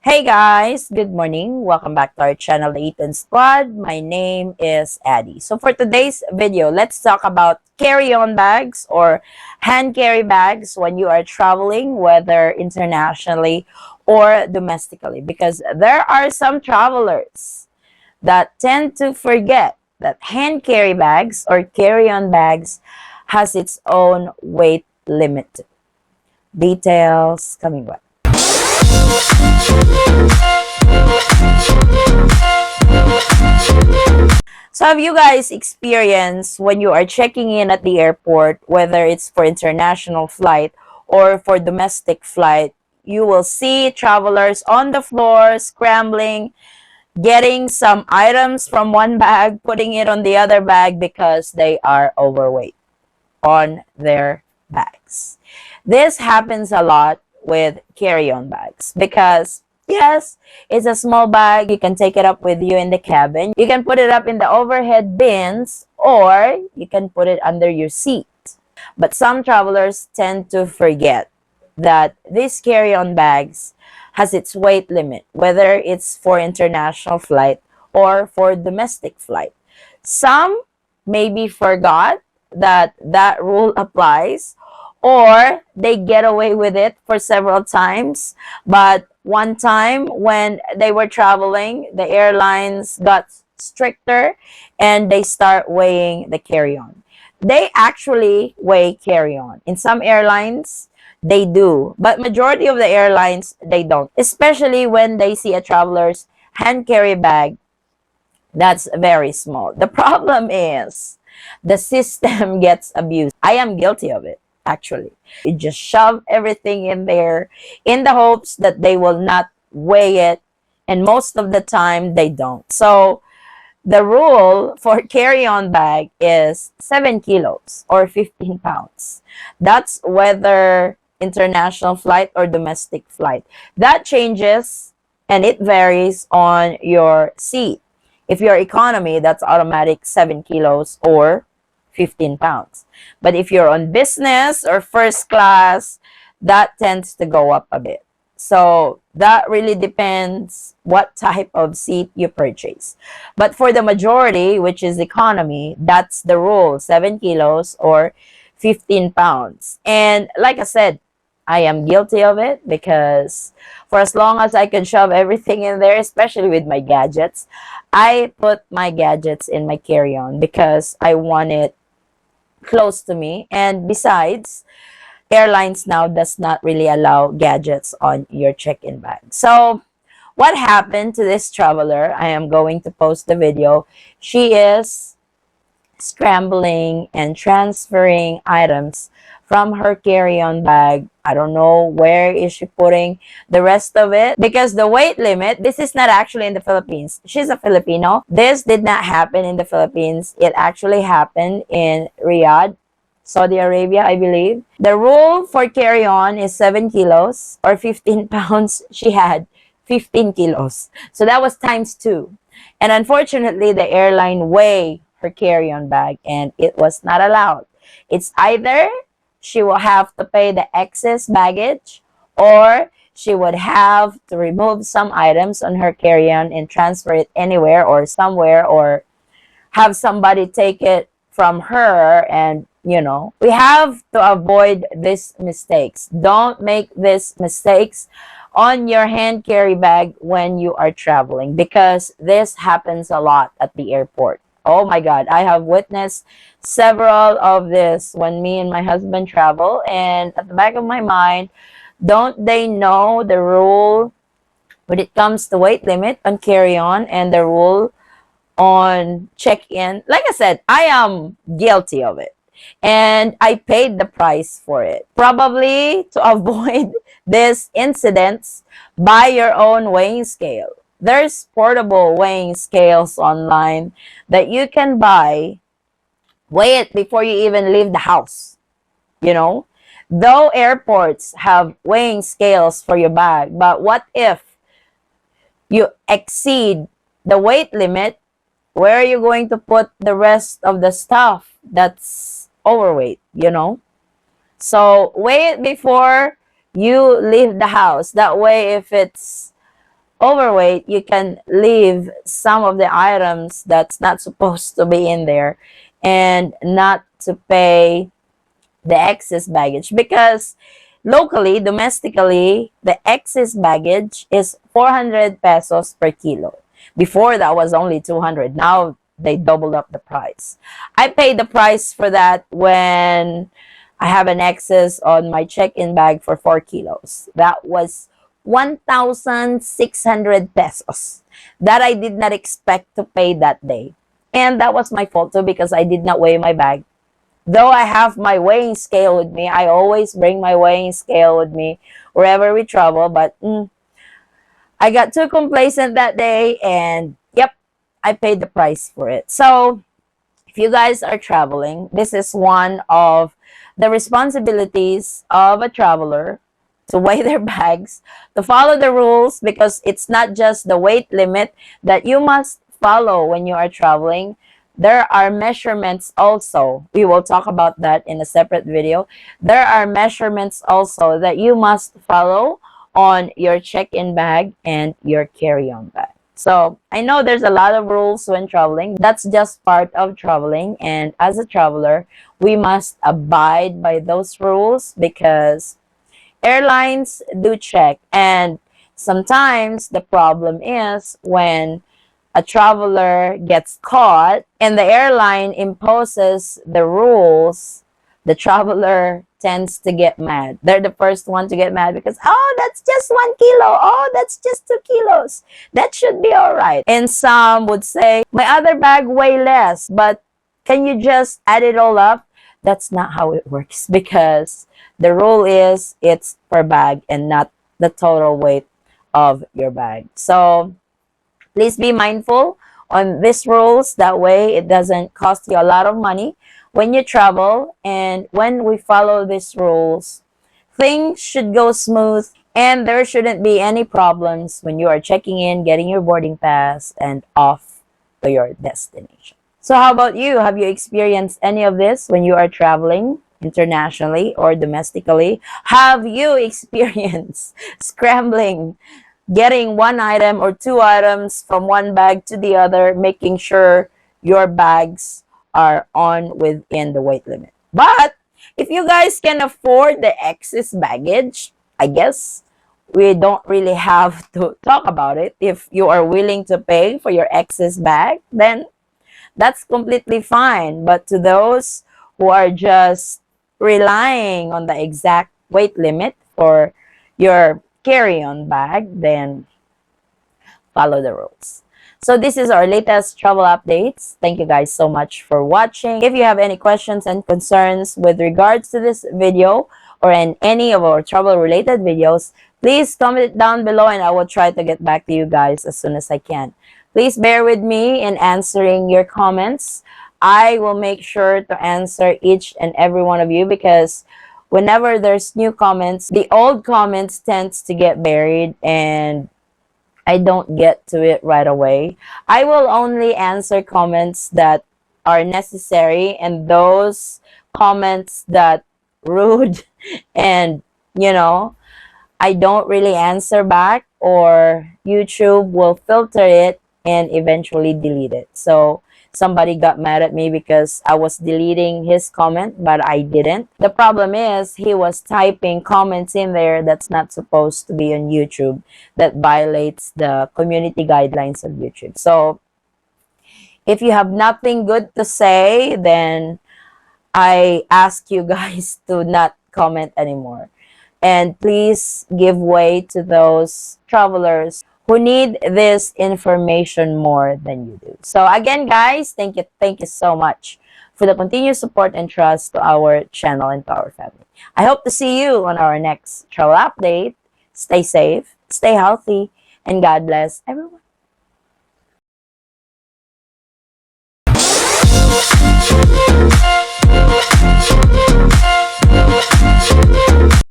Hey guys, good morning. Welcome back to our channel, the Eaton Squad. My name is Addie. So for today's video, let's talk about carry-on bags or hand carry bags when you are traveling, whether internationally or domestically, because there are some travelers that tend to forget that hand carry bags or carry-on bags has its own weight limit. Details coming up. So have you guys experienced when you are checking in at the airport, whether it's for international flight or for domestic flight, you will see travelers on the floor scrambling, getting some items from one bag, putting it on the other bag because they are overweight on their bags. This happens a lot with carry-on bags because yes, it's a small bag. You can take it up with you in the cabin. You can put it up in the overhead bins or you can put it under your seat. But some travelers tend to forget that these carry-on bags has its weight limit, whether it's for international flight or for domestic flight. Some maybe forgot that that rule applies, or they get away with it for several times. But one time when they were traveling, the airlines got stricter and they start weighing the carry-on. They actually weigh carry-on. In some airlines, they do, but majority of the airlines they don't, especially when they see a traveler's hand carry bag that's very small. The problem is the system gets abused. I am guilty of it, actually. You just shove everything in there in the hopes that they will not weigh it, and most of the time they don't. So the rule for carry-on bag is 7 kilos or 15 pounds. That's whether international flight or domestic flight. That changes and it varies on your seat. If you're economy, that's automatic 7 kilos or 15 pounds. But if you're on business or first class, that tends to go up a bit. So that really depends what type of seat you purchase. But for the majority, which is economy, that's the rule, 7 kilos or 15 pounds. And like I said, I am guilty of it because for as long as I can shove everything in there, especially with my gadgets, I put my gadgets in my carry-on because I want it close to me. And besides, airlines now does not really allow gadgets on your check-in bag. So what happened to this traveler? I am going to post the video. She is scrambling and transferring items from her carry-on bag. I don't know where is she putting the rest of it because the weight limit, this is not actually in the Philippines. She's a Filipino. This did not happen in the Philippines. It actually happened in Riyadh, Saudi Arabia, I believe. The rule for carry-on is 7 kilos or 15 pounds. She had 15 kilos. So that was times 2. And unfortunately, the airline weighed her carry-on bag and it was not allowed. It's either she will have to pay the excess baggage or she would have to remove some items on her carry-on and transfer it anywhere or somewhere, or have somebody take it from her. And we have to avoid these mistakes. Don't make these mistakes on your hand carry bag when you are traveling, because this happens a lot at the airport. Oh my God, I have witnessed several of this when me and my husband travel, and at the back of my mind, don't they know the rule when it comes to weight limit on carry-on and the rule on check-in? Like I said, I am guilty of it. And I paid the price for it. Probably to avoid these incidents, buy your own weighing scale. There's portable weighing scales online that you can buy. Weigh it before you even leave the house. Though airports have weighing scales for your bag, but what if you exceed the weight limit? Where are you going to put the rest of the stuff that's overweight? So weigh it before you leave the house. That way, if it's overweight, you can leave some of the items that's not supposed to be in there and not to pay the excess baggage, because locally, domestically, the excess baggage is 400 pesos per kilo. Before that was only 200. Now they doubled up the price. I paid the price for that when I have an excess on my check-in bag for 4 kilos. That was 1,600 pesos that I did not expect to pay that day. And that was my fault too, because I did not weigh my bag. Though I have my weighing scale with me, I always bring my weighing scale with me wherever we travel. But I got too complacent that day, and yep, I paid the price for it. So if you guys are traveling, this is one of the responsibilities of a traveler, to weigh their bags, to follow the rules, because it's not just the weight limit that you must follow when you are traveling. There are measurements also. We will talk about that in a separate video. There are measurements also that you must follow on your check-in bag and your carry-on bag. So I know there's a lot of rules when traveling. That's just part of traveling. And as a traveler, we must abide by those rules, because airlines do check. And sometimes the problem is when a traveler gets caught and the airline imposes the rules, the traveler tends to get mad. They're the first one to get mad because, oh, that's just 1 kilo. Oh, that's just 2 kilos. That should be all right. And some would say, my other bag weigh less, but can you just add it all up? That's not how it works, because the rule is it's per bag and not the total weight of your bag. So please be mindful on these rules. That way, it doesn't cost you a lot of money when you travel. And when we follow these rules, things should go smooth, and there shouldn't be any problems when you are checking in, getting your boarding pass, and off to your destination. So how about you? Have you experienced any of this when you are traveling internationally or domestically? Have you experienced scrambling, getting one item or two items from one bag to the other, making sure your bags are on within the weight limit? But if you guys can afford the excess baggage, I guess we don't really have to talk about it. If you are willing to pay for your excess bag, then that's completely fine. But to those who are just relying on the exact weight limit for your carry-on bag, then follow the rules. So this is our latest travel updates. Thank you guys so much for watching. If you have any questions and concerns with regards to this video or in any of our travel related videos, please comment it down below and I will try to get back to you guys as soon as I can. Please bear with me in answering your comments. I will make sure to answer each and every one of you, because whenever there's new comments, the old comments tends to get buried and I don't get to it right away. I will only answer comments that are necessary, and those comments that rude and I don't really answer back, or YouTube will filter it and eventually delete it. So somebody got mad at me because I was deleting his comment, but I didn't. The problem is he was typing comments in there that's not supposed to be on YouTube, that violates the community guidelines of YouTube. So if you have nothing good to say, then I ask you guys to not comment anymore. And please give way to those travelers who need this information more than you do. So again, guys, thank you so much for the continued support and trust to our channel and to our family. I hope to see you on our next travel update. Stay safe, stay healthy, and God bless everyone.